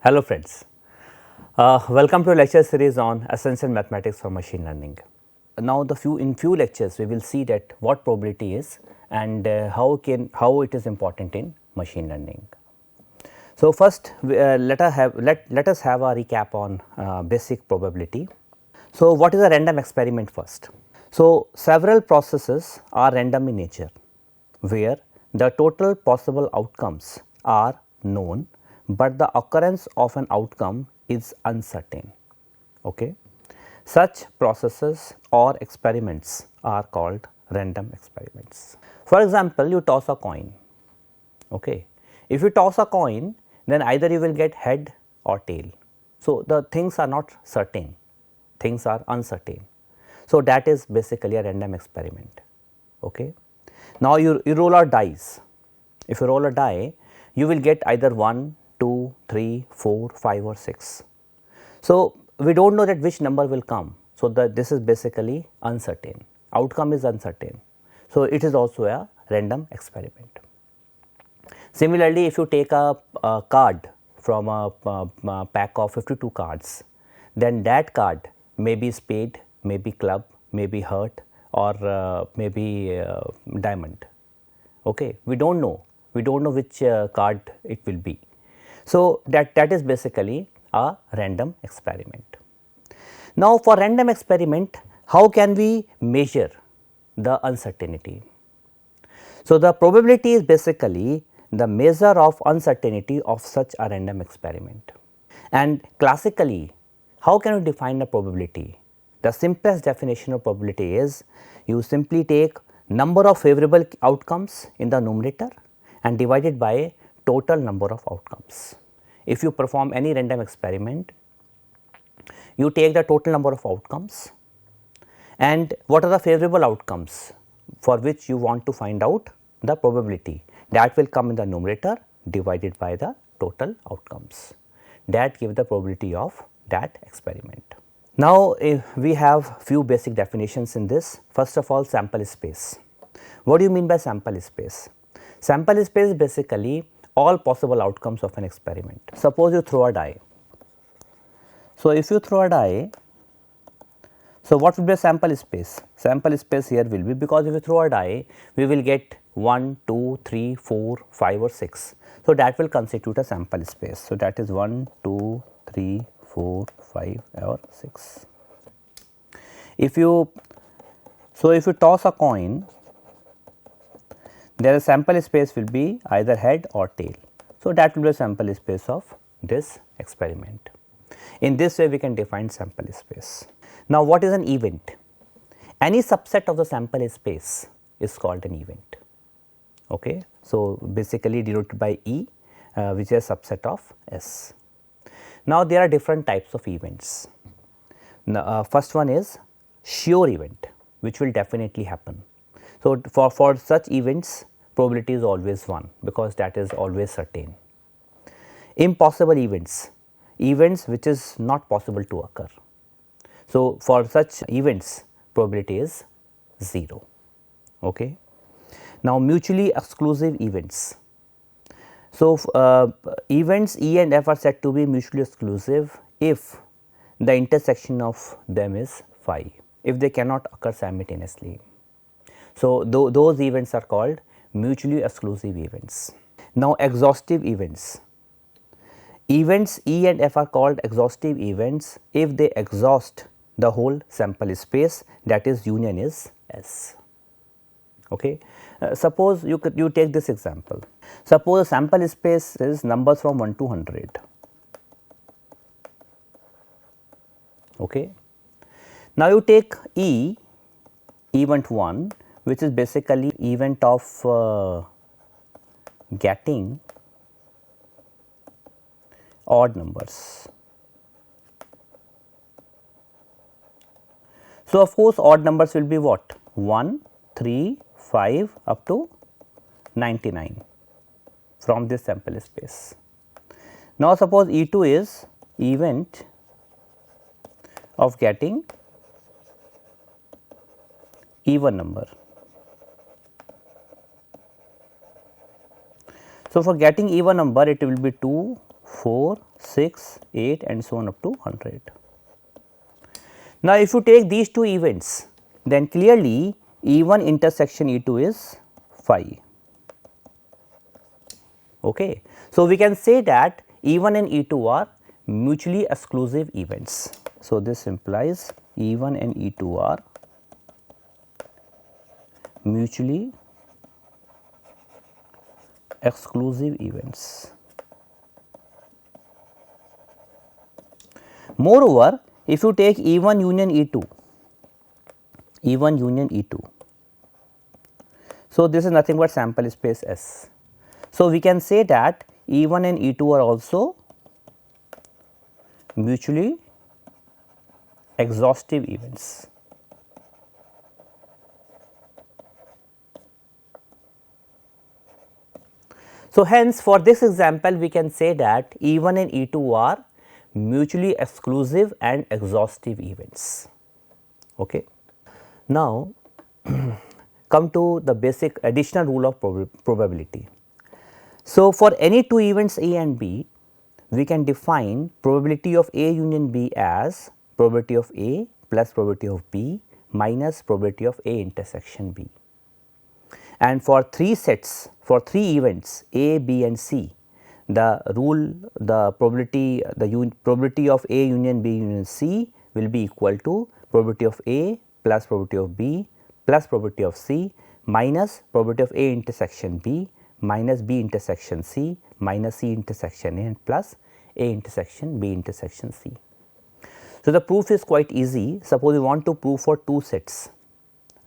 Hello friends, welcome to a lecture series on essential mathematics for machine learning. Now in few lectures we will see that what probability is and how it is important in machine learning. So first let us have a recap on basic probability. So what is a random experiment first? So several processes are random in nature where the total possible outcomes are known, but the occurrence of an outcome is uncertain. Okay. Such processes or experiments are called random experiments. For example, you toss a coin. Okay. If you toss a coin, then either you will get head or tail. So, the things are not certain, things are uncertain. So, that is basically a random experiment. Okay. Now, you roll a dice. If you roll a die, you will get either 1, 2, 3, 4, 5 or 6. So, we do not know that which number will come. So, this is basically uncertain, outcome is uncertain. So, it is also a random experiment. Similarly, if you take a card from a pack of 52 cards, then that card may be spade, may be club, may be heart or maybe diamond. Okay. We do not know which card it will be. So, that is basically a random experiment. Now, for random experiment, how can we measure the uncertainty? So, the probability is basically the measure of uncertainty of such a random experiment. And classically, how can we define a probability? The simplest definition of probability is you simply take number of favorable outcomes in the numerator and divide it by total number of outcomes. If you perform any random experiment, you take the total number of outcomes and what are the favorable outcomes for which you want to find out the probability, that will come in the numerator divided by the total outcomes, that give the probability of that experiment. Now, we have few basic definitions in this. First of all, sample space. What do you mean by sample space? Sample space is basically all possible outcomes of an experiment. Suppose you throw a die. So, if you throw a die, so what will be a sample space? Sample space here will be, because if you throw a die, we will get 1, 2, 3, 4, 5 or 6. So, that will constitute a sample space. So, that is 1, 2, 3, 4, 5 or 6. If you toss a coin, their sample space will be either head or tail. So, that will be a sample space of this experiment. In this way, we can define sample space. Now, what is an event? Any subset of the sample space is called an event. Okay. So, basically denoted by E, which is a subset of S. Now, there are different types of events. Now, first one is sure event, which will definitely happen. So, for such events, probability is always 1, because that is always certain. Impossible events, events which is not possible to occur. So, for such events, probability is 0. Okay. Now, mutually exclusive events. So, events E and F are said to be mutually exclusive if the intersection of them is phi, if they cannot occur simultaneously. So, those events are called mutually exclusive events. Now, exhaustive events. Events E and F are called exhaustive events if they exhaust the whole sample space, that is union is S. Okay. Suppose you take this example. Suppose a sample space is numbers from 1 to 100. Okay. Now, you take E, event 1, which is basically event of getting odd numbers. So, of course, odd numbers will be what? 1, 3, 5 up to 99 from this sample space. Now, suppose E2 is event of getting even number. So, for getting even number, it will be 2, 4, 6, 8 and so on up to 100. Now, if you take these two events, then clearly E1 intersection E2 is phi. Okay. So, we can say that E1 and E2 are mutually exclusive events. So, this implies E1 and E2 are mutually exclusive events. Moreover, if you take E1 union E2, E1 union E2, so this is nothing but sample space S. So, we can say that E1 and E2 are also mutually exhaustive events. So, hence for this example we can say that E1 and E2 are mutually exclusive and exhaustive events. Okay. Now, come to the basic additional rule of probability. So, for any two events A and B, we can define probability of A union B as probability of A plus probability of B minus probability of A intersection B. And for three sets, for three events A, B and C, the rule, the probability, probability of A union B union C will be equal to probability of A plus probability of B plus probability of C minus probability of A intersection B minus B intersection C minus C intersection A plus A intersection B intersection C. So, the proof is quite easy. Suppose we want to prove for two sets.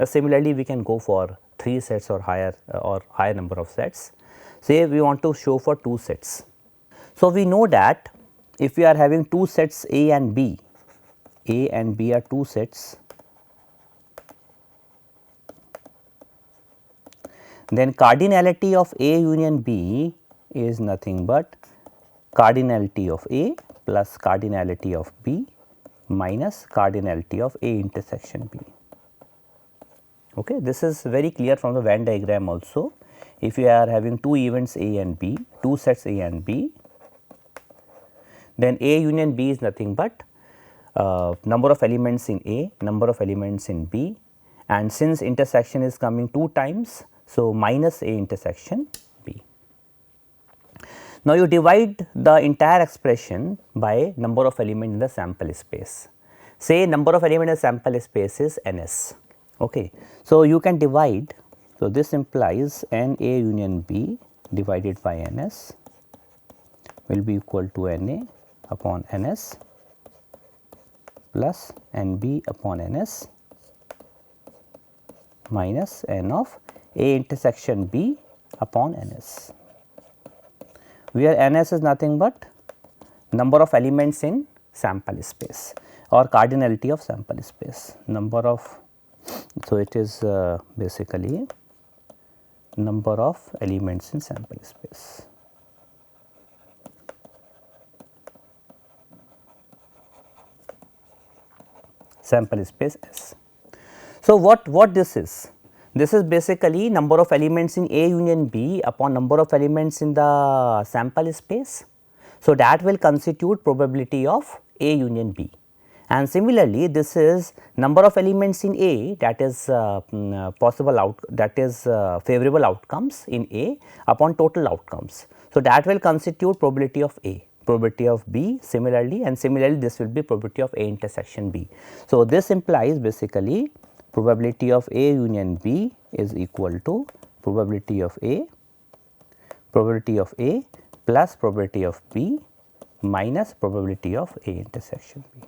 Similarly, we can go for 3 sets or higher number of sets. Say we want to show for 2 sets. So, we know that if we are having 2 sets A and B are 2 sets, then cardinality of A union B is nothing but cardinality of A plus cardinality of B minus cardinality of A intersection B. Okay. This is very clear from the Venn diagram also. If you are having two events A and B, two sets A and B, then A union B is nothing but number of elements in A, number of elements in B, and since intersection is coming 2 times, so minus A intersection B. Now, you divide the entire expression by number of elements in the sample space. Say number of elements in the sample space is NS. Okay. So, you can divide. So, this implies N A union B divided by NS will be equal to NA upon NS plus NB upon NS minus N of A intersection B upon NS, where NS is nothing but number of elements in sample space or cardinality of sample space, number of, so it is basically number of elements in sample space. Sample space S. So, what this is? This is basically number of elements in A union B upon number of elements in the sample space. So, that will constitute probability of A union B. And similarly, this is number of elements in A, that is favorable outcomes in A upon total outcomes. So, that will constitute probability of A, probability of B similarly, and similarly this will be probability of A intersection B. So, this implies basically probability of A union B is equal to probability of A plus probability of B minus probability of A intersection B.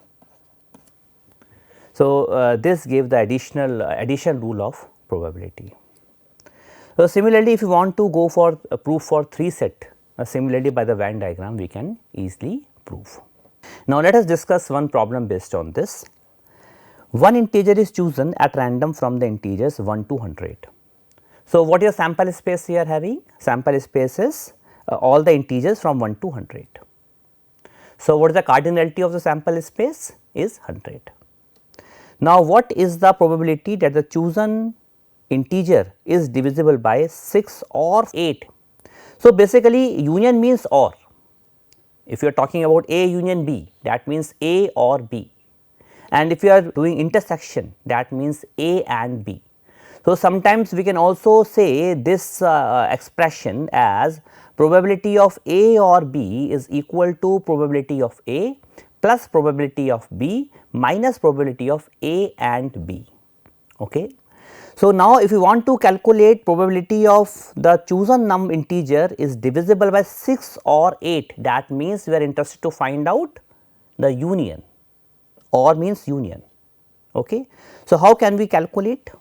So, this gave the addition rule of probability. So, similarly, if you want to go for a proof for 3 set, similarly by the Venn diagram we can easily prove. Now, let us discuss one problem based on this. One integer is chosen at random from the integers 1 to 100. So, what is sample space we are having? Sample space is all the integers from 1 to 100. So, what is the cardinality of the sample space is 100. Now, what is the probability that the chosen integer is divisible by 6 or 8? So, basically union means OR. If you are talking about A union B, that means A or B, and if you are doing intersection, that means A and B. So, sometimes we can also say this expression as probability of A or B is equal to probability of A plus probability of B minus probability of A and B. Okay. So, now if you want to calculate probability of the chosen integer is divisible by 6 or 8, that means we are interested to find out the union, or means union. Okay. So, how can we calculate?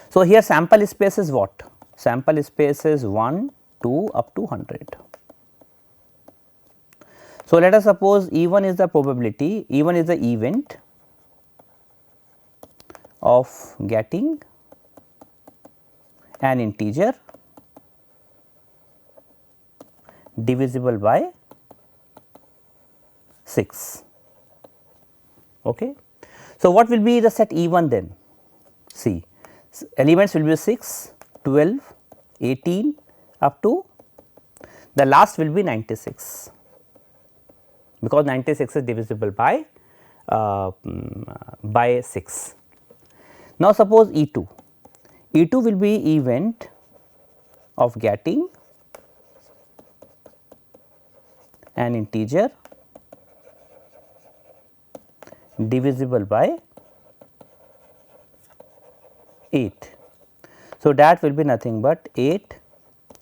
So, here sample space is what? Sample space is 1, 2 up to 100. So, let us suppose E1 is the probability, E1 is the event of getting an integer divisible by 6. Okay. So, what will be the set E1 then? See, elements will be 6, 12, 18 up to the last will be 96, because 96 is divisible by 6. Now, suppose E2, E2 will be event of getting an integer divisible by 8. So, that will be nothing but 8,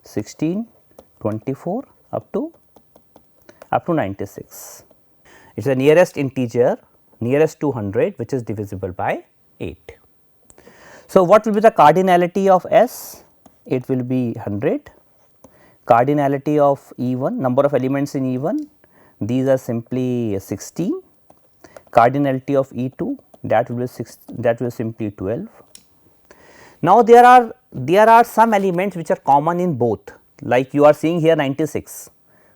16, 24 up to 96. It is the nearest integer, nearest to 100, which is divisible by 8. So, what will be the cardinality of S? It will be 100. Cardinality of E1, number of elements in E1, these are simply 16. Cardinality of E2, that will be simply 12. Now, there are some elements which are common in both, like you are seeing here 96.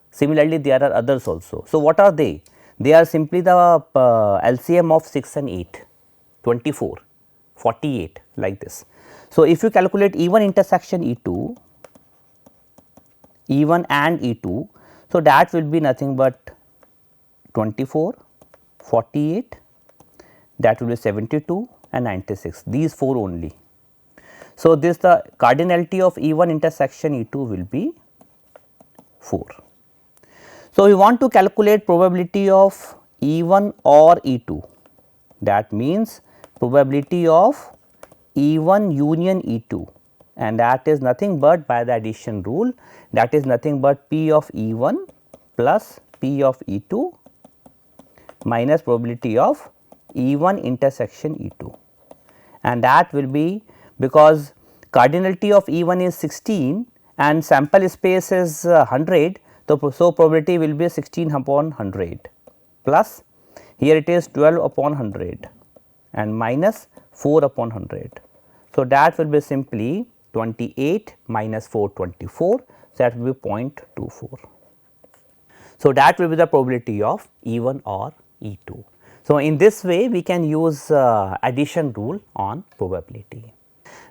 Similarly, there are others also. So, what are they? They are simply the LCM of 6 and 8, 24, 48 like this. So, if you calculate E1 intersection E2, E1 and E2, so that will be nothing but 24, 48, that will be 72 and 96, these 4 only. So, this the cardinality of E1 intersection E2 will be 4. So, we want to calculate probability of E1 or E2, that means probability of E1 union E2, and that is nothing but by the addition rule, that is nothing but P of E1 plus P of E2 minus probability of E1 intersection E2, and that will be, because cardinality of E1 is 16 and sample space is 100. So, probability will be 16 upon 100 plus here it is 12 upon 100 and minus 4 upon 100. So, that will be simply 28 minus 4, 24. So, that will be 0.24. So, that will be the probability of E1 or E2. So, in this way we can use addition rule on probability.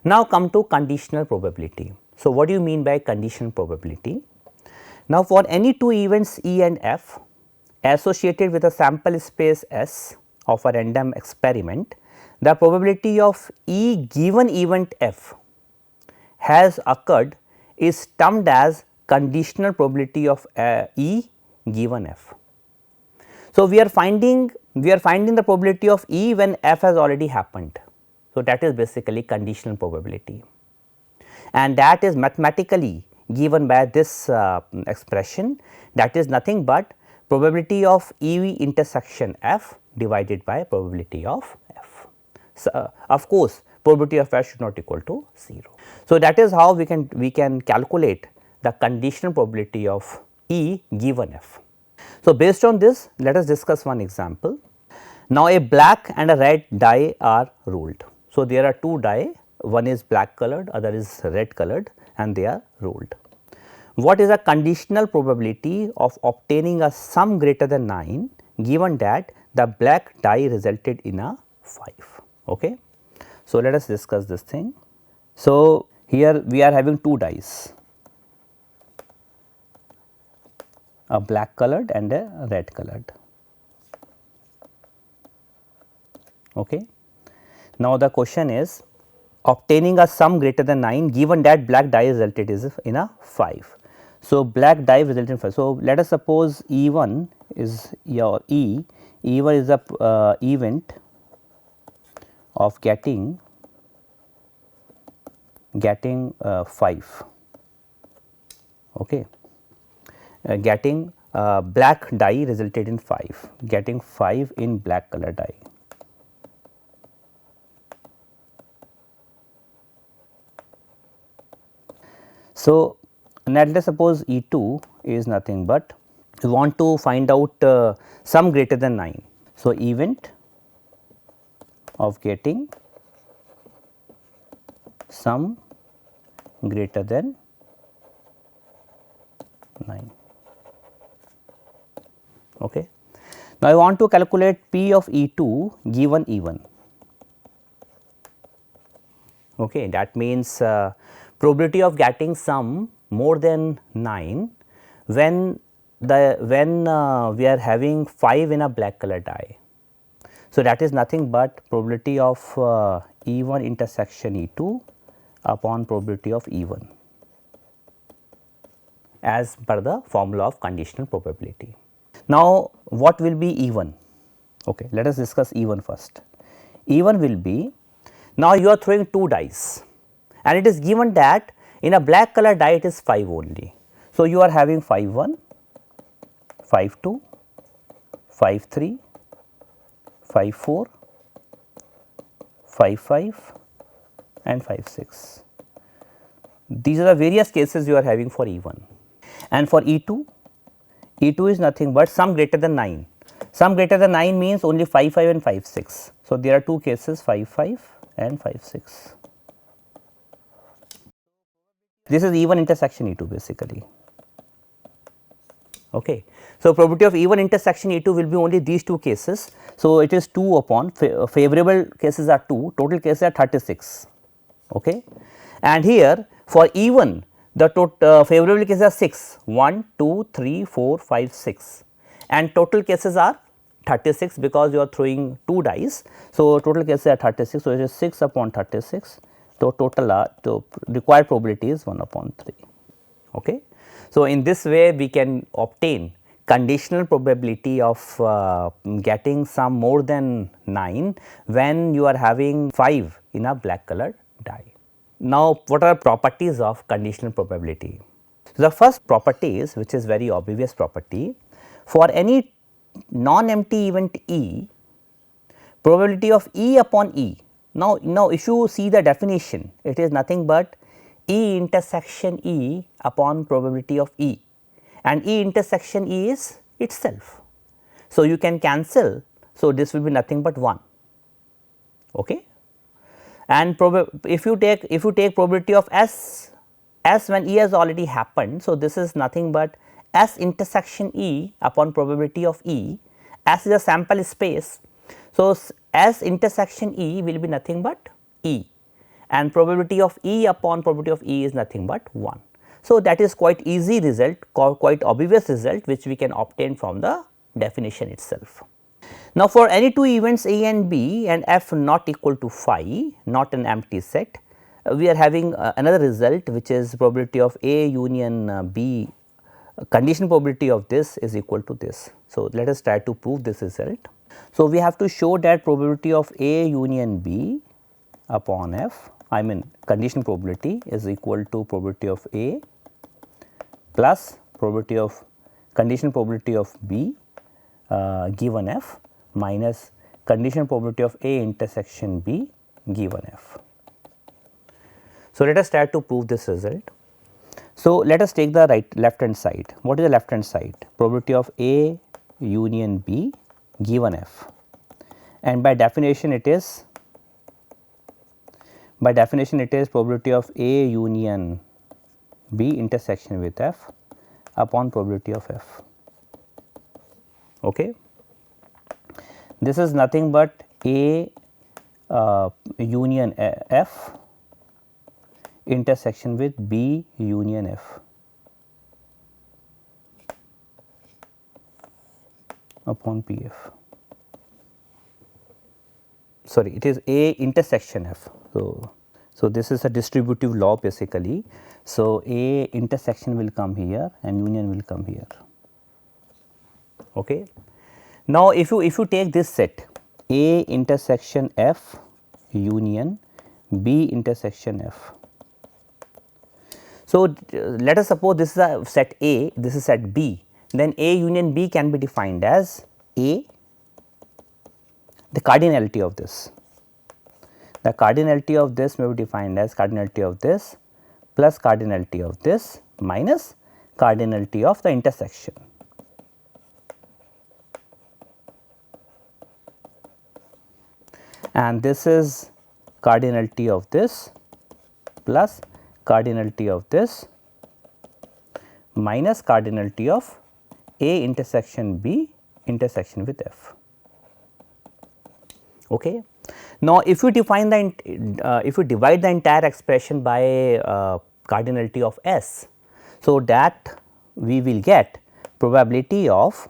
Now, come to conditional probability. So, what do you mean by conditional probability? Now, for any two events E and F associated with a sample space S of a random experiment, the probability of E given event F has occurred is termed as conditional probability of E given F. So, we are finding the probability of E when F has already happened. So, that is basically conditional probability, and that is mathematically given by this expression, that is nothing but probability of E intersection F divided by probability of F. So, of course, probability of F should not equal to 0. So, that is how we can calculate the conditional probability of E given F. So, based on this, let us discuss one example. Now, a black and a red die are rolled. So, there are two die, one is black colored, other is red colored, and they are rolled. What is a conditional probability of obtaining a sum greater than 9 given that the black die resulted in a 5? Okay. So, let us discuss this thing. So, here we are having two dice. a black colored and a red colored. Okay. Now, the question is obtaining a sum greater than 9 given that black die resulted is in a 5. So, black die resulted in 5. So, let us suppose E1 is your E1 is the event of getting 5, okay. Getting black die resulted in 5, getting 5 in black color die. So, let us suppose E2 is nothing but we want to find out sum greater than 9. So, event of getting sum greater than 9. Okay. Now, I want to calculate P of E2 given E1. Okay. That means probability of getting sum more than 9 when we are having 5 in a black color die. So, that is nothing but probability of E1 intersection E2 upon probability of E1 as per the formula of conditional probability. Now, what will be E1? Okay, let us discuss E1 first. E1 will be, now you are throwing 2 dice and it is given that in a black color die it is 5 only. So, you are having 5 1, 5 2, 5 3, 5 4, 5 5 and 5 6. These are the various cases you are having for E1. And for E2, E2 is nothing but sum greater than 9. Sum greater than 9 means only 5 5 and 5 6. So, there are 2 cases 5 5 and 5 6. This is E1 intersection E2 basically. Okay. So, probability of E1 intersection E2 will be only these 2 cases. So, it is 2 upon favorable cases are 2, total cases are 36. Okay. And here for E1 the favorable cases are 6, 1, 2, 3, 4, 5, 6 and total cases are 36 because you are throwing 2 dice. So, total cases are 36. So, it is 6 upon 36. So, total required probability is 1 upon 3. Okay. So, in this way we can obtain conditional probability of getting sum more than 9 when you are having 5 in a black colored die. Now, what are properties of conditional probability? So, the first property is, which is very obvious property, for any non-empty event E, probability of E upon E. Now, if you see the definition, it is nothing but E intersection E upon probability of E, and E intersection E is itself. So, you can cancel. So, this will be nothing but 1. Okay. And if you take probability of S when E has already happened. So, this is nothing but S intersection E upon probability of E. S is a sample space. So, S intersection E will be nothing but E, and probability of E upon probability of E is nothing but 1. So, that is quite easy result, quite obvious result which we can obtain from the definition itself. Now, for any 2 events A and B and F not equal to phi, not an empty set, we are having another result which is probability of A union B, conditional probability of this is equal to this. So, let us try to prove this result. So, we have to show that probability of A union B upon F, I mean conditional probability is equal to probability of A plus probability of conditional probability of B given F minus conditional probability of A intersection B given F. So, let us try to prove this result. So, let us take the left hand side. What is the left hand side? Probability of A union B given F, and by definition it is probability of A union B intersection with F upon probability of F. Okay. This is nothing but A union F intersection with B union F. upon P f. Sorry, it is A intersection F. So this is a distributive law basically. So A intersection will come here and union will come here. Okay. Now if you take this set A intersection F union B intersection F. So let us suppose this is a set A, this is set B, then A union B can be defined as A, the cardinality of this. The cardinality of this may be defined as cardinality of this plus cardinality of this minus cardinality of the intersection. And this is cardinality of this plus cardinality of this minus cardinality of A intersection B intersection with F. Okay. Now, if you define the if you divide the entire expression by cardinality of S, so that we will get probability of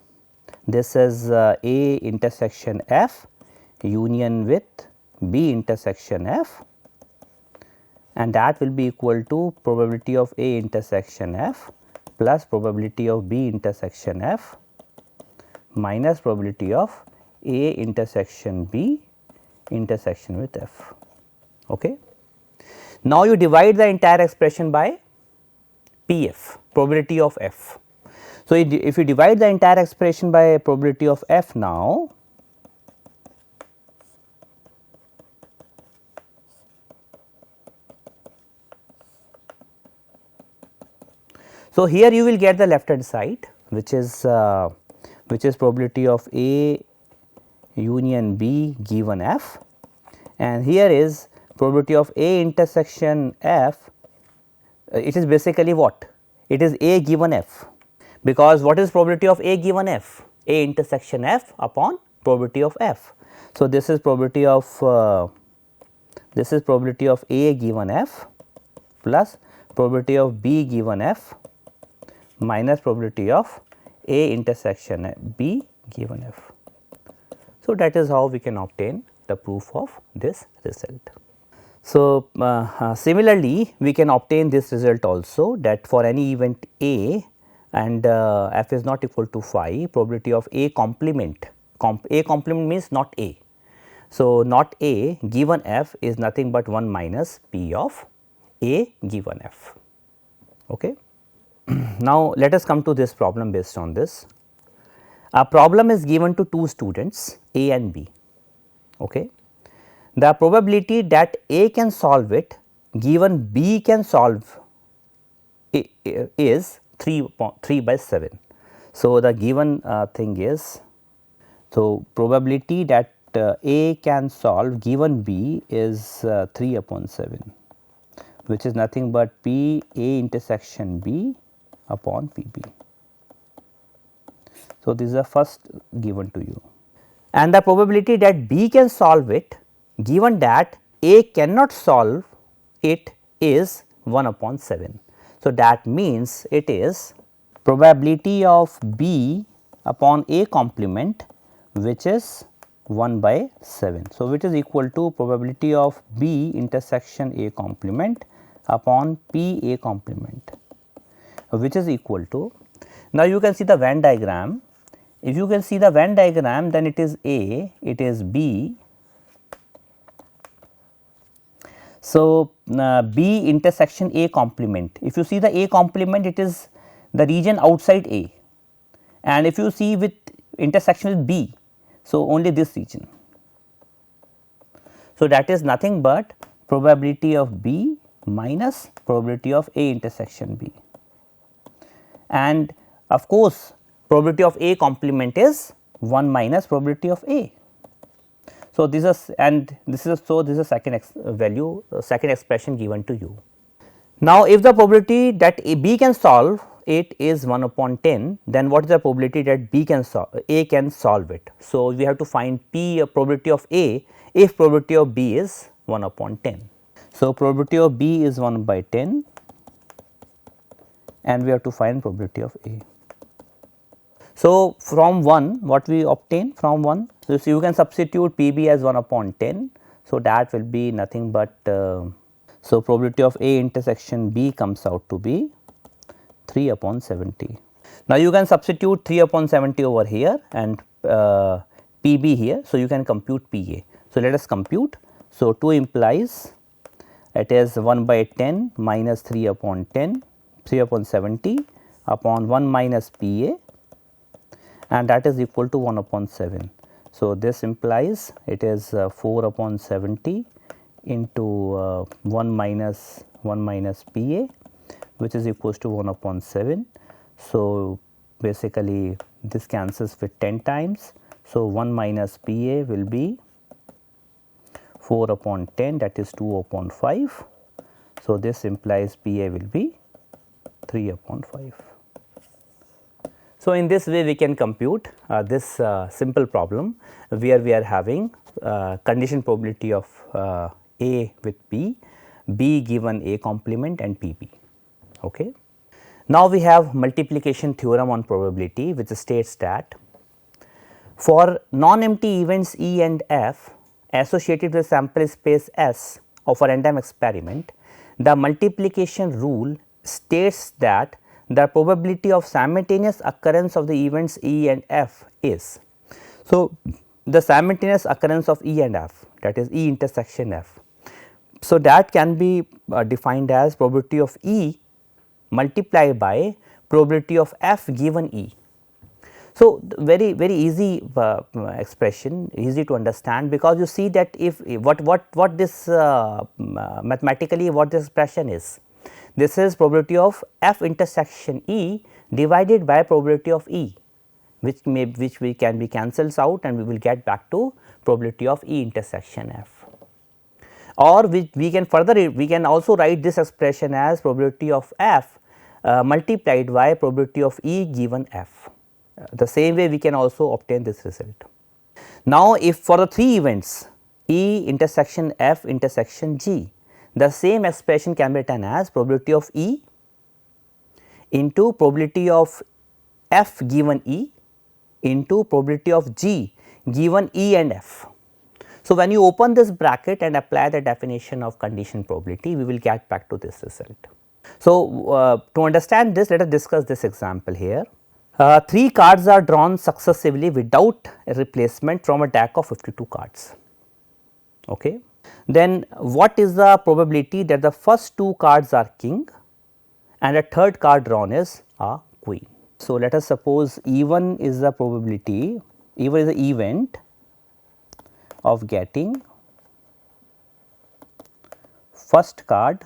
this is A intersection F union with B intersection F, and that will be equal to probability of A intersection F plus probability of B intersection F minus probability of A intersection B intersection with F. Okay. Now, you divide the entire expression by P f, probability of F. So, if you divide the entire expression by probability of F now, so here you will get the left hand side which is probability of A union B given F, and here is probability of A intersection F. It is basically what? It is A given F, because what is probability of A given F? A intersection F upon probability of F. So, this is probability of A given F plus probability of B given F minus probability of A intersection B given F. So, that is how we can obtain the proof of this result. So, similarly we can obtain this result also, that for any event A and F is not equal to phi, probability of A complement, A complement means not A. So, not A given F is nothing but 1 minus P of A given F. Okay. Now, let us come to this problem based on this. A problem is given to two students A and B. Okay. The probability that A can solve it given B can solve it is 3 by 7. So, the given thing is, so probability that A can solve given B is 3 upon 7, which is nothing but P A intersection B upon P B. So, this is the first given to you, and the probability that B can solve it given that A cannot solve it is 1 upon 7. So, that means it is probability of B upon A complement, which is 1 by 7. So, which is equal to probability of B intersection A complement upon P A complement, which is equal to, now you can see the Venn diagram. If you can see the Venn diagram, then it is A, it is B. So, B intersection A complement. If you see the A complement, it is the region outside A, and if you see with intersection with B, so only this region. So, that is nothing but probability of B minus probability of A intersection B, and of course, probability of A complement is 1 minus probability of A. So, this is, and this is, so this is second value, second expression given to you. Now, if the probability that B can solve it is 1 upon 10, then what is the probability that B can solve, A can solve it? So, we have to find P probability of A if probability of B is 1 upon 10. So, probability of B is 1 by 10, and we have to find probability of A. So, from 1 what we obtain from 1, so you can substitute P b as 1 upon 10. So, that will be nothing but so probability of A intersection B comes out to be 3 upon 70. Now, you can substitute 3 upon 70 over here and P b here. So, you can compute P A. So, let us compute. So, 2 implies it is 1 by 10 minus 3 upon 10, 3 upon 70 upon 1 minus P A, and that is equal to 1 upon 7. So, this implies it is 4 upon 70 into 1 minus P A, which is equals to 1 upon 7. So, basically this cancels with 10 times. So, 1 minus P A will be 4 upon 10, that is 2 upon 5. So, this implies P A will be 3 upon 5. So, in this way we can compute this simple problem where we are having condition probability of A with P, B given A complement and P B. Okay. Now, we have multiplication theorem on probability, which states that for non-empty events E and F associated with sample space S of a random experiment, the multiplication rule states that the probability of simultaneous occurrence of the events E and F is. So, the simultaneous occurrence of E and F, that is E intersection F. So, that can be defined as probability of E multiplied by probability of F given E. So, very easy expression, easy to understand, because you see that if what this mathematically what this expression is. This is probability of F intersection E divided by probability of E, which we can be cancels out, and we will get back to probability of E intersection F. Or we can also write this expression as probability of F multiplied by probability of E given F. The same way we can also obtain this result. Now, if for the 3 events E intersection F intersection G, the same expression can be written as probability of E into probability of F given E into probability of G given E and F. So, when you open this bracket and apply the definition of condition probability, we will get back to this result. So, to understand this, let us discuss this example here. 3 cards are drawn successively without a replacement from a deck of 52 cards. Okay. Then what is the probability that the first 2 cards are king and a third card drawn is a queen? So, let us suppose E1 is the probability, E1 is the event of getting first card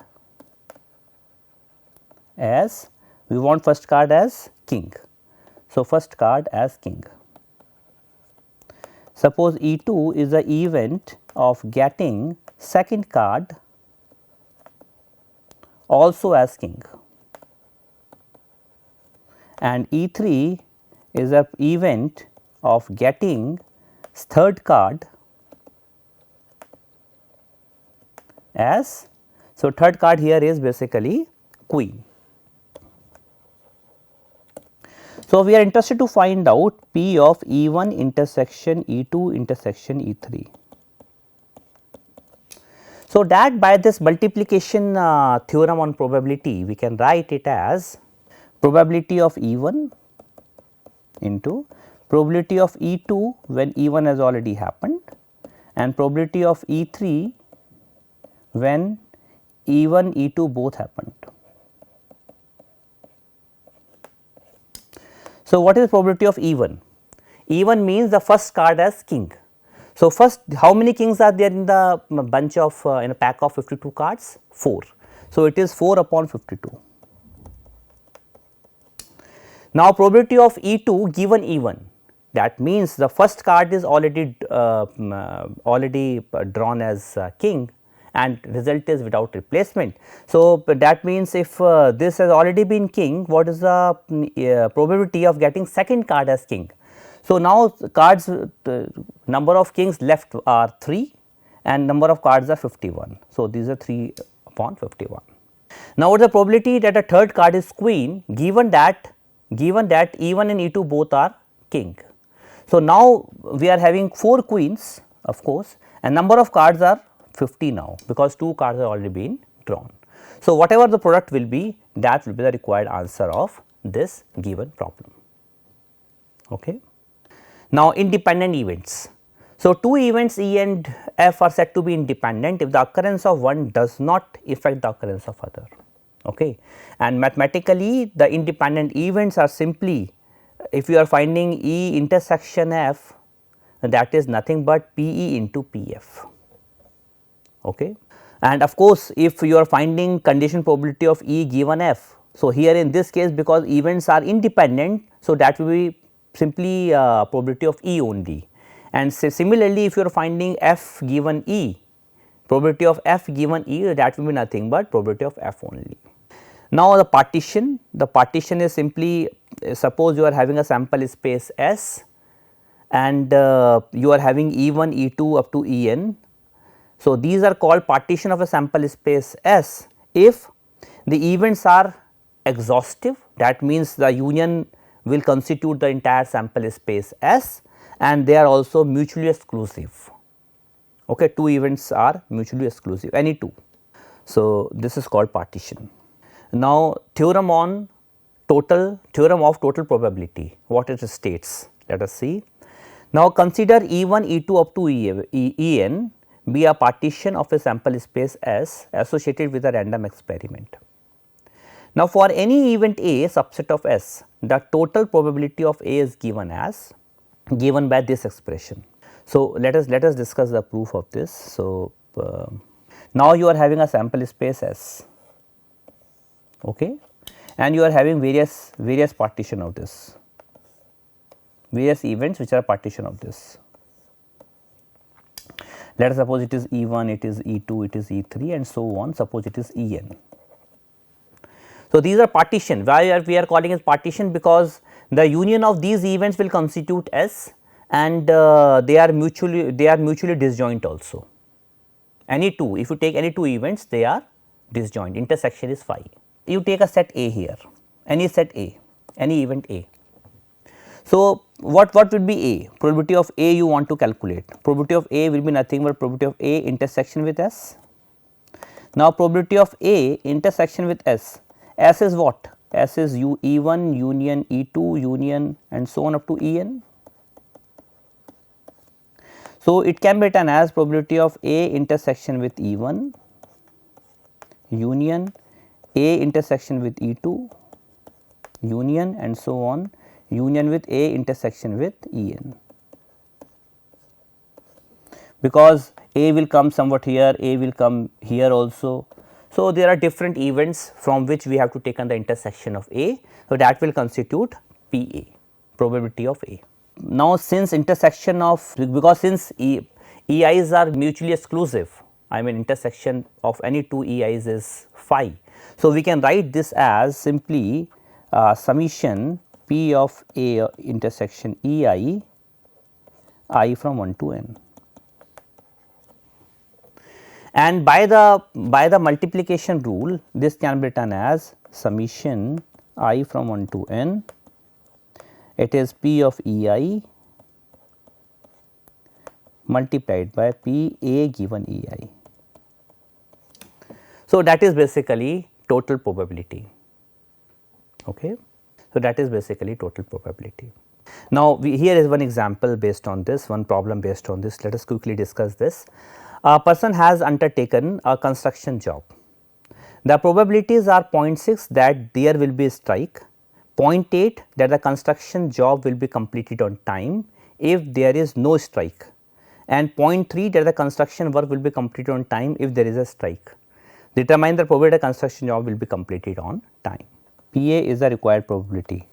as, we want first card as king. So, first card as king. Suppose E2 is the event of getting second card also as king, and E3 is the event of getting third card as, so third card here is basically queen. So, we are interested to find out P of E1 intersection E2 intersection E3. So, that by this multiplication theorem on probability, we can write it as probability of E1 into probability of E2 when E1 has already happened, and probability of E3 when E1 E2 both happened. So, what is probability of E1? E1 means the first card as king. So, first how many kings are there in the bunch of in a pack of 52 cards? 4. So, it is 4 upon 52. Now, probability of E2 given E1, that means the first card is already drawn as king and result is without replacement. So, that means if this has already been king, what is the probability of getting second card as king? So, now cards number of kings left are 3 and number of cards are 51. So, these are 3 upon 51. Now, what is the probability that a third card is queen given that E1 and E2 both are king. So, now we are having 4 queens of course, and number of cards are 50 now, because 2 cards are already been drawn. So, whatever the product will be, that will be the required answer of this given problem. Okay. Now, independent events. So, 2 events E and F are said to be independent if the occurrence of one does not affect the occurrence of other. Okay. And mathematically the independent events are simply, if you are finding E intersection F, that is nothing but PE into PF. Okay. And of course, if you are finding condition probability of E given F, so here in this case because events are independent, so that will be simply probability of E only. And similarly, if you are finding F given E, probability of F given E, that will be nothing but probability of F only. Now, the partition is simply, suppose you are having a sample space S and you are having E1, E2 up to En. So, these are called partition of a sample space S if the events are exhaustive, that means the union will constitute the entire sample space S, and they are also mutually exclusive. Okay, 2 events are mutually exclusive, any 2. So, this is called partition. Now, theorem of total probability, what it states, let us see. Now, consider E1, E2 up to En be a partition of a sample space S associated with a random experiment. Now, for any event A subset of S, the total probability of A is given by this expression. So, let us discuss the proof of this. So, now you are having a sample space S, okay, and you are having various partition of this, various events which are partition of this. Let us suppose it is E1, it is E2, it is E3 and so on, suppose it is En. So, these are partition. Why we are calling it partition? Because the union of these events will constitute S, and they are mutually disjoint also. Any 2, if you take any 2 events, they are disjoint, intersection is phi. You take a set A here, any set A, any event A. So, what would be A? Probability of A you want to calculate. Probability of A will be nothing but probability of A intersection with S. Now, probability of A intersection with S, S is what? S is E1 union E2 union and so on up to En. So, it can be written as probability of A intersection with E1 union A intersection with E2 union and so on union with A intersection with En, because A will come somewhat here, A will come here also. So, there are different events from which we have to take on the intersection of A. So, that will constitute PA, probability of A. Now, since intersection of, because since EIs are mutually exclusive, I mean intersection of any 2 EIs is phi. So, we can write this as simply summation P of A intersection EI I from 1 to n. And by the multiplication rule, this can be written as summation I from 1 to n, it is P of EI multiplied by P A given EI. So, that is basically total probability. Okay. So, that is basically total probability. Now, here is one example based on this, one problem based on this. Let us quickly discuss this. A person has undertaken a construction job. The probabilities are 0.6 that there will be a strike, 0.8 that the construction job will be completed on time if there is no strike, and 0.3 that the construction work will be completed on time if there is a strike. Determine the probability the construction job will be completed on time. PA is the required probability,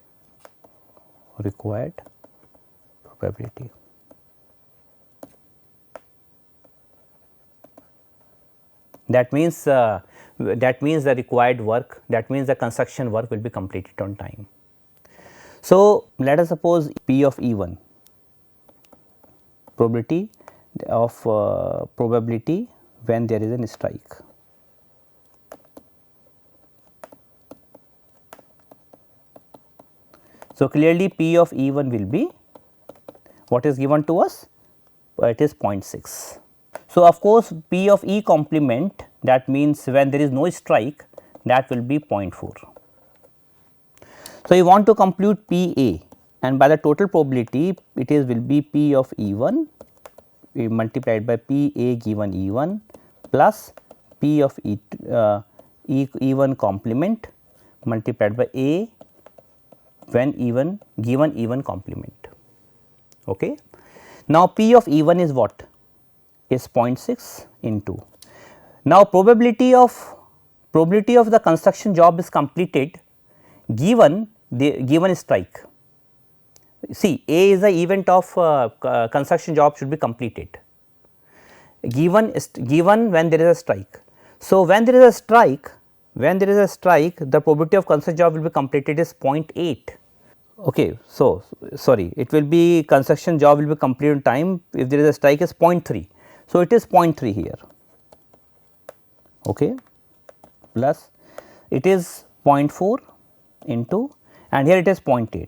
That means the required work, that means the construction work will be completed on time. So, let us suppose P of E1, probability when there is a strike. So, clearly P of E1 will be What is given to us? It is 0.6. So, of course, P of E complement, that means when there is no strike, that will be 0.4. So, you want to compute P A, and by the total probability it is will be P of E 1 multiplied by P A given E 1 plus P of E 1 complement multiplied by A when given E 1 complement. Okay. Now, P of E 1 is what? Is 0.6 into. Now, probability of the construction job is completed given the given strike. See, A is the event of construction job should be completed given when there is a strike. So, when there is a strike, the probability of construction job will be completed is 0.8. Okay, so sorry, it will be construction job will be completed in time if there is a strike is 0.3. So, it is 0.3 here, okay, plus it is 0.4 into, and here it is 0.8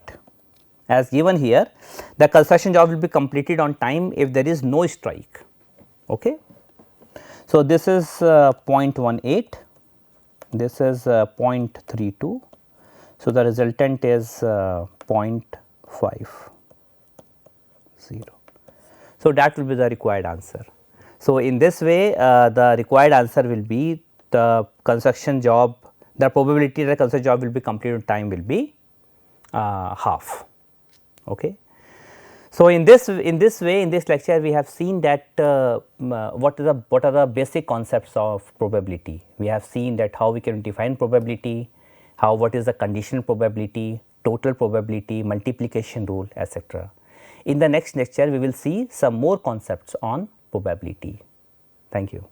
as given here. The construction job will be completed on time if there is no strike. Okay. So, this is 0.18, this is 0.32. So, the resultant is 0.50. So, that will be the required answer. So, in this way the required answer will be the construction job, the probability that the construction job will be completed on time will be half. Okay. So, in this way in this lecture we have seen that what are the basic concepts of probability. We have seen that how we can define probability, what is the conditional probability, total probability, multiplication rule, etc. In the next lecture we will see some more concepts on probability. Thank you.